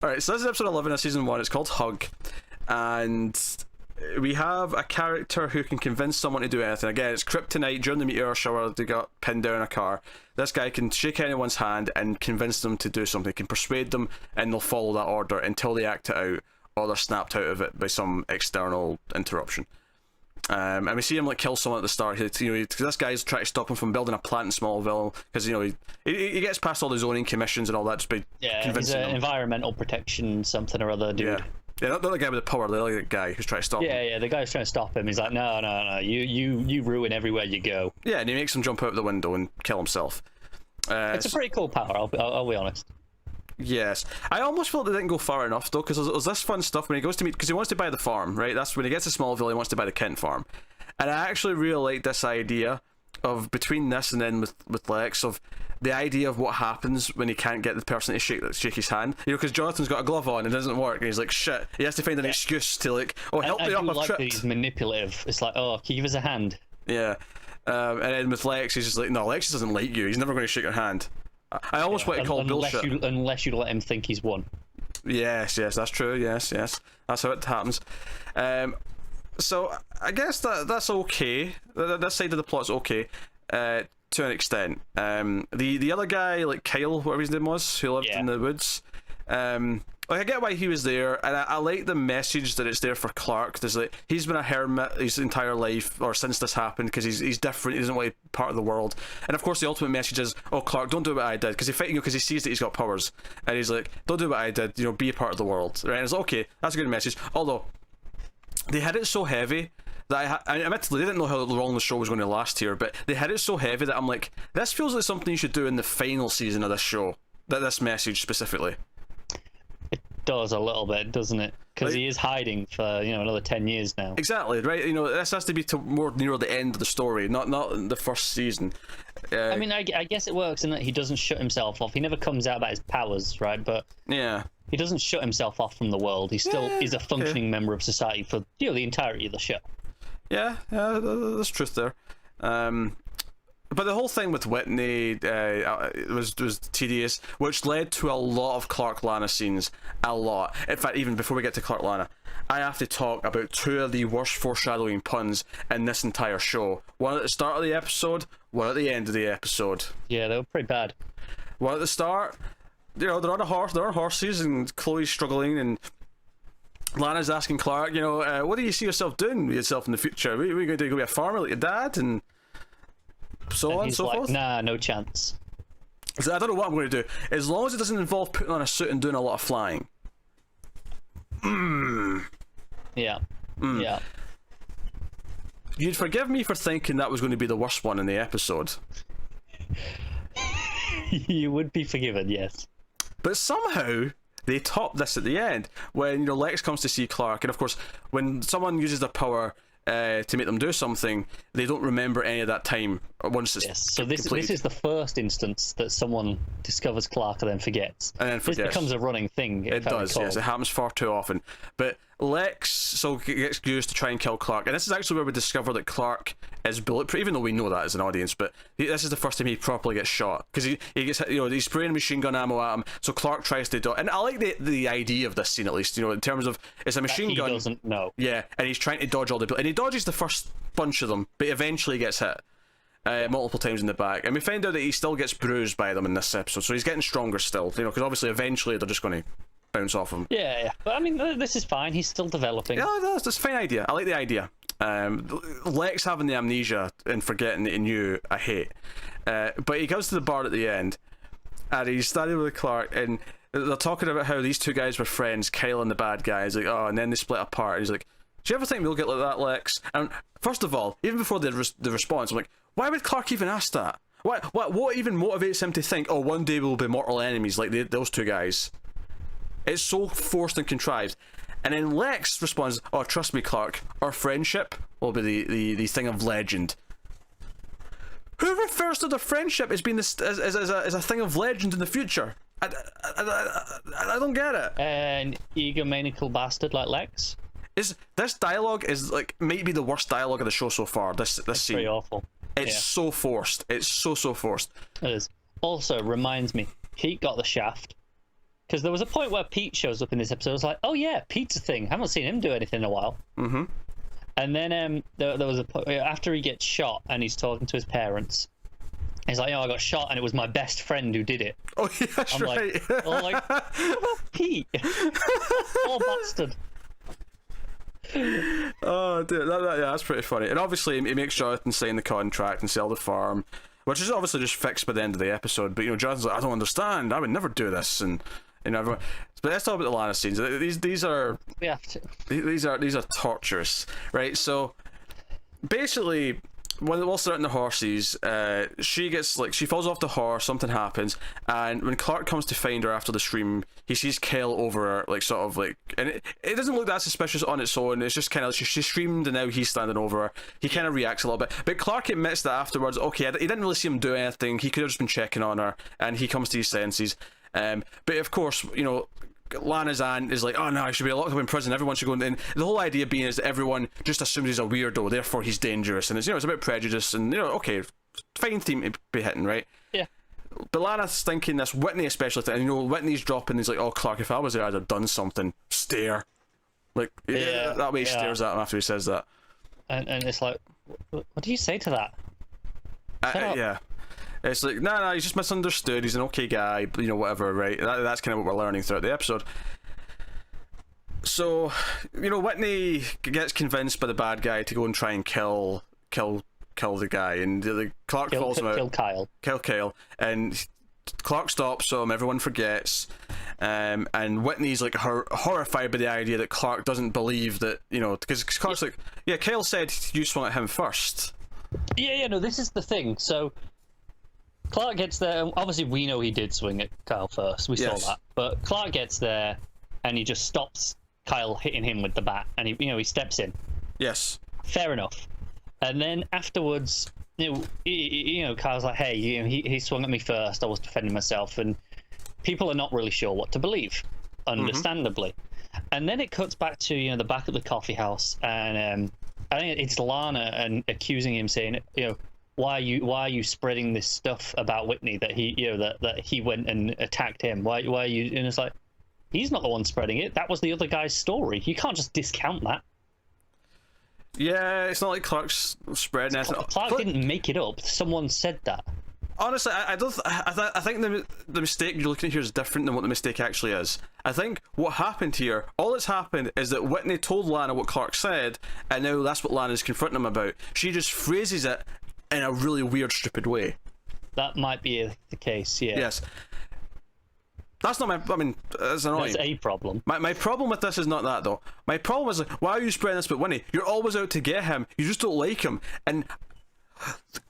Alright, so this is episode 11 of season 1. It's called Hug. And we have a character who can convince someone to do anything. Again, it's kryptonite during the meteor shower. They got pinned down in a car. This guy can shake anyone's hand and convince them to do something. He can persuade them and they'll follow that order until they act it out or they're snapped out of it by some external interruption. And we see him like kill someone at the start. This guy's trying to stop him from building a plant in Smallville because he gets past all the zoning commissions and all that just by convincing he's an environmental protection something or other dude. Yeah, not the guy with the power, the other guy who's trying to stop him. Yeah, the guy who's trying to stop him. He's like, no, you ruin everywhere you go. Yeah, and he makes him jump out the window and kill himself. It's a pretty cool power, I'll be honest. Yes. I almost felt they didn't go far enough, though, because there's this fun stuff when he goes to meet... Because he wants to buy the farm, right? That's when he gets to Smallville, he wants to buy the Kent farm. And I actually really like this idea of, between this and then with Lex, of the idea of what happens when he can't get the person to shake his hand. Because Jonathan's got a glove on and it doesn't work, and he's like, shit. He has to find an excuse to, like, help me up, I've tripped. That he's manipulative. It's like, can you give us a hand? Yeah. And then with Lex, he's just like, no, Lex doesn't like you. He's never going to shake your hand. I almost want to call bullshit. Unless you let him think he's won. Yes, that's true. Yes. That's how it happens. So I guess that's okay. That side of the plot's okay, to an extent. The other guy, like Kyle, whatever his name was, who lived in the woods. I get why he was there, and I like the message that it's there for Clark. There's like, he's been a hermit his entire life, or since this happened, because he's different. He doesn't want to be part of the world. And of course, the ultimate message is, Clark, don't do what I did, because he sees that he's got powers, and he's like, don't do what I did. Be a part of the world, right? And it's like, okay, that's a good message. Although they had it so heavy that I admittedly they didn't know how long the show was going to last here, but they had it so heavy that I'm like, this feels like something you should do in the final season of this show. This message specifically. Does a little bit, doesn't it? Because he is hiding for another 10 years now. Exactly, right? This has to be more near the end of the story, not the first season. I mean, I guess it works in that he doesn't shut himself off. He never comes out about his powers, right? But yeah, he doesn't shut himself off from the world. He still is a functioning member of society for the entirety of the show. Yeah, there's truth there. But the whole thing with Whitney was tedious, which led to a lot of Clark Lana scenes. A lot. In fact, even before we get to Clark Lana, I have to talk about two of the worst foreshadowing puns in this entire show. One at the start of the episode, one at the end of the episode. Yeah, they were pretty bad. One at the start, they're on horses, and Chloe's struggling, and Lana's asking Clark, what do you see yourself doing with yourself in the future? Are you going to go be a farmer like your dad? And so on and so forth. Nah, no chance. So I don't know what I'm going to do. As long as it doesn't involve putting on a suit and doing a lot of flying. Yeah. You'd forgive me for thinking that was going to be the worst one in the episode. You would be forgiven, yes. But somehow they top this at the end when Lex comes to see Clark, and of course when someone uses their power to make them do something, they don't remember any of that time once it's so this is the first instance that someone discovers Clark and then forgets. This becomes a running thing. It does, yes. It happens far too often. But Lex gets used to try and kill Clark, and this is actually where we discover that Clark is bulletproof, even though we know that as an audience, but this is the first time he properly gets shot, because he gets hit, he's spraying machine gun ammo at him, so Clark tries to dodge, and I like the idea of this scene, at least, in terms of, it's a machine gun. He doesn't know. Yeah, and he's trying to dodge all the, and he dodges the first bunch of them, but eventually gets hit multiple times in the back, and we find out that he still gets bruised by them in this episode, so he's getting stronger still, because obviously eventually they're just going to bounce off him. Yeah, but I mean, this is fine, he's still developing. Yeah, that's a fine idea. I like the idea. Lex having the amnesia and forgetting that he knew, I hate. But he goes to the bar at the end, and he's standing with Clark, and they're talking about how these two guys were friends, Kyle and the bad guy. He's like, and then they split apart. And he's like, do you ever think we'll get like that, Lex? And first of all, even before the response, I'm like, why would Clark even ask that? What even motivates him to think, one day we'll be mortal enemies like those two guys? It's so forced and contrived. And then Lex responds, trust me, Clark, our friendship will be the thing of legend. Who refers to their friendship as being as a thing of legend in the future? I don't get it. An egomaniacal bastard like Lex? This dialogue is might be the worst dialogue of the show so far, this scene. Pretty awful. It's so forced. It's so forced. It is. Also, reminds me, Pete got the shaft. Because there was a point where Pete shows up in this episode. I was like, oh yeah, Pete's a thing. I haven't seen him do anything in a while. Mm-hmm. And then there was a point after he gets shot and he's talking to his parents. He's like, I got shot and it was my best friend who did it. Oh yeah, that's right. I'm like, what about Pete? Oh bastard. Oh, dude, yeah, that's pretty funny. And obviously, he makes Jonathan sign the contract and sell the farm, which is obviously just fixed by the end of the episode. But Jonathan's like, I don't understand. I would never do this, and everyone. But let's talk about the Lana scenes. These are We have to. These are torturous, right? So basically, while they're out in the horses, she falls off the horse, something happens, and when Clark comes to find her after the stream, he sees Kale over her, and it doesn't look that suspicious on its own. It's just kind of, she screamed and now he's standing over her. He kind of reacts a little bit, but Clark admits that afterwards, okay, he didn't really see him do anything, he could have just been checking on her, and he comes to his senses. But of course, Lana's aunt is like, oh no, I should be locked up in prison, everyone should go in. The whole idea being is that everyone just assumes he's a weirdo, therefore he's dangerous, and it's it's about prejudice, and okay, fine theme to be hitting, right? Yeah. But Lana's thinking this, Whitney especially, and Whitney's dropping, he's like, oh Clark, if I was there I'd have done something. Stare. That way he stares at him after he says that. And it's like, what do you say to that? Yeah. It's like, no, he's just misunderstood. He's an okay guy, whatever, right? That's kind of what we're learning throughout the episode. So, Whitney gets convinced by the bad guy to go and try and kill the guy, and Clark falls him out. Kill Kyle, and Clark stops him. Everyone forgets, and Whitney's like horrified by the idea that Clark doesn't believe that, because Clark's like, yeah, Kyle said you swung at him first. Yeah, no, this is the thing. So Clark gets there, and obviously we know he did swing at Kyle first. We saw that. But Clark gets there, and he just stops Kyle hitting him with the bat, and he steps in. Yes. Fair enough. And then afterwards, Kyle's like, hey, he swung at me first. I was defending myself, and people are not really sure what to believe, understandably. And then it cuts back to the back of the coffee house, and I think it's Lana and accusing him, saying, why are you spreading this stuff about Whitney that he that he went and attacked him? Why are you? And it's like, he's not the one spreading it. That was the other guy's story. You can't just discount that. Yeah, it's not like Clark's spreading anything. Clark didn't make it up. Someone said that. Honestly, I think the mistake you're looking at here is different than what the mistake actually is. I think what happened here, all that's happened is that Whitney told Lana what Clark said, and now that's what Lana's confronting him about. She just phrases it in a really weird, stupid way. That might be the case, yeah. Yes. That's not that's annoying. That's a problem. My problem with this is not that, though. My problem is, why are you spreading this about Winnie? You're always out to get him. You just don't like him. And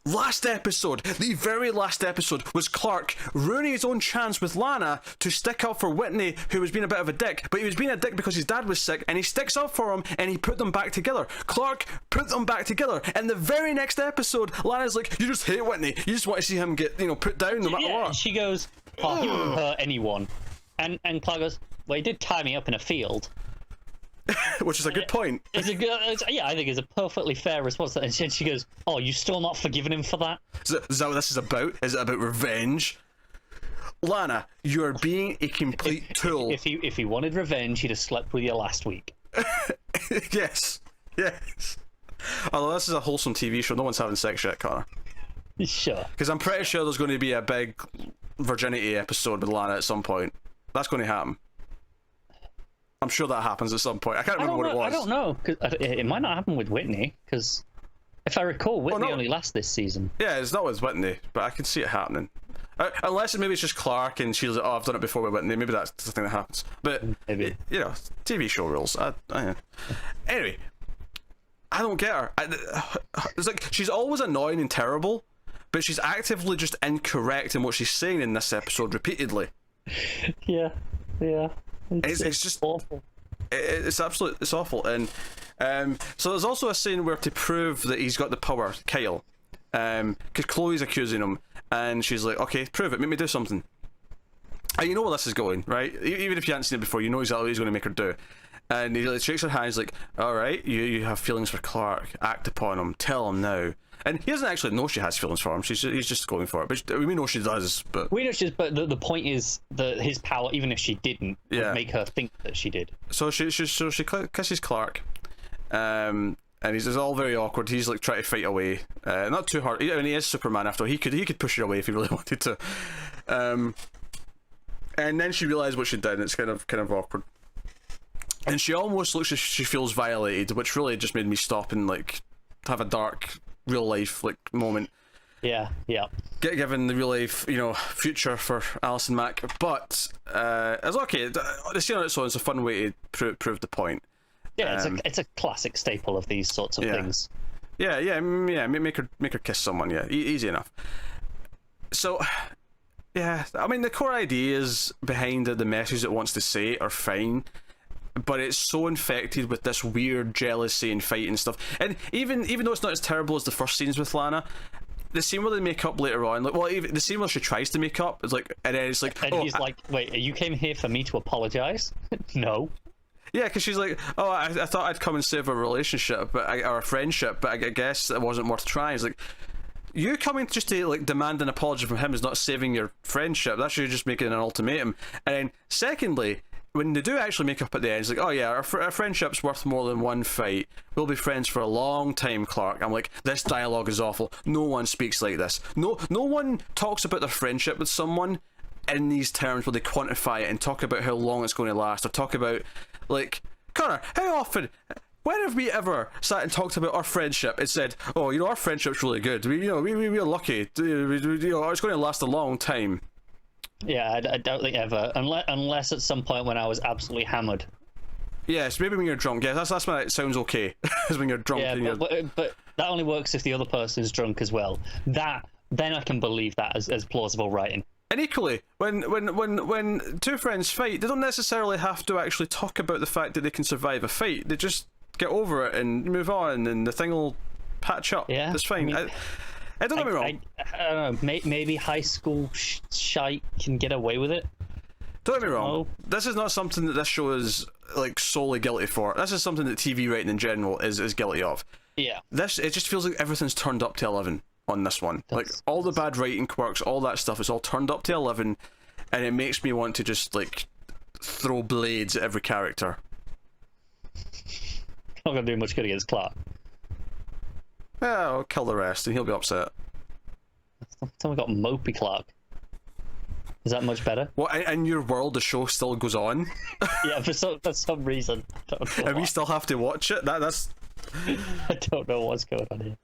last episode, the very last episode, was Clark ruining his own chance with Lana to stick up for Whitney, who was being a bit of a dick. But he was being a dick because his dad was sick, and he sticks up for him, and he put them back together. Clark put them back together. And the very next episode, Lana's like, you just hate Whitney. You just want to see him get, put down no matter what. And she goes, oh, he wouldn't hurt anyone. And Clark goes, well, he did tie me up in a field. Which is a good point. I think it's a perfectly fair response. And she goes, oh, you still not forgiving him for that? Is that what this is about? Is it about revenge? Lana, you are being a complete tool. If he wanted revenge, he'd have slept with you last week. Yes. Although this is a wholesome TV show, no one's having sex yet, Connor. Sure. Because I'm pretty sure there's going to be a big virginity episode with Lana at some point. That's going to happen. I'm sure that happens at some point. I can't remember what it was. I don't know. Cause it might not happen with Whitney, because if I recall, Whitney only lasts this season. Yeah, it's not with Whitney, but I can see it happening. Unless maybe it's just Clark and she's like, oh, I've done it before with Whitney. Maybe that's the thing that happens. But, maybe. TV show rules. Anyway, I don't get her. It's like, she's always annoying and terrible, but she's actively just incorrect in what she's saying in this episode repeatedly. Yeah. It's just awful. It's awful. And so there's also a scene where, to prove that he's got the power, Kyle, because Chloe's accusing him, and she's like, okay, prove it, make me do something. And you know where this is going, right? Even if you haven't seen it before, you know exactly what he's going to make her do. And he shakes her hand, he's like, alright, you have feelings for Clark, act upon him, tell him now. and he doesn't actually know she has feelings for him. He's just going for it. But we know she does. But we know she's. But the point is that his power, even if she didn't, would make her think that she did. So she kisses Clark, and he's all very awkward. He's like trying to fight away, not too hard. I mean, he is Superman after all. He could push her away if he really wanted to. And then she realized what she'd done. It's kind of awkward. And she almost looks as she feels violated, which really just made me stop and like have a dark real life like moment. Yeah. Given the real life, future for Allison Mack, but it's okay. The scene on its own is a fun way to prove the point. Yeah, it's a classic staple of these sorts of things. Yeah. Make her kiss someone. Yeah, easy enough. So. Yeah, I mean the core ideas behind the message it wants to say are fine, but it's so infected with this weird jealousy and fighting stuff. And even though it's not as terrible as the first scenes with Lana, the scene where they make up later on, even the scene where she tries to make up is like, and then it's like, and he's like, "Wait, you came here for me to apologize?" No. Yeah, because she's like, "Oh, I thought I'd come and save a relationship, or a friendship, but I guess it wasn't worth trying." It's like, you coming just to like demand an apology from him is not saving your friendship. That's you just making an ultimatum. And then secondly, when they do actually make up at the end, it's like, oh yeah, our friendship's worth more than one fight. We'll be friends for a long time, Clark. I'm like, this dialogue is awful. No one speaks like this. No one talks about their friendship with someone in these terms where they quantify it and talk about how long it's going to last, or talk about like, Connor, how often? When have we ever sat and talked about our friendship and said, "Oh, our friendship's really good. We're lucky. It's going to last a long time." Yeah, I don't think ever, unless at some point when I was absolutely hammered. Yes, maybe when you're drunk. Yeah, that's when it sounds okay. Is when you're drunk. Yeah, but that only works if the other person is drunk as well. Then I can believe that as plausible writing. And equally, when two friends fight, they don't necessarily have to actually talk about the fact that they can survive a fight. They just get over it and move on, and the thing will patch up. Yeah, it's fine. I don't get me wrong. I don't know. Maybe high school shite can get away with it. Don't get me wrong. This is not something that this show is like solely guilty for. This is something that TV writing in general is guilty of. Yeah. It just feels like everything's turned up to 11 on this one. Like all the bad writing quirks, all that stuff is all turned up to 11, and it makes me want to just like throw blades at every character. Not gonna do much good against Clark. Yeah, I'll kill the rest and he'll be upset. Then we got Mopey Clark. Is that much better? Well, in your world, the show still goes on. Yeah, for some reason. And we still have to watch it. That's. I don't know what's going on here.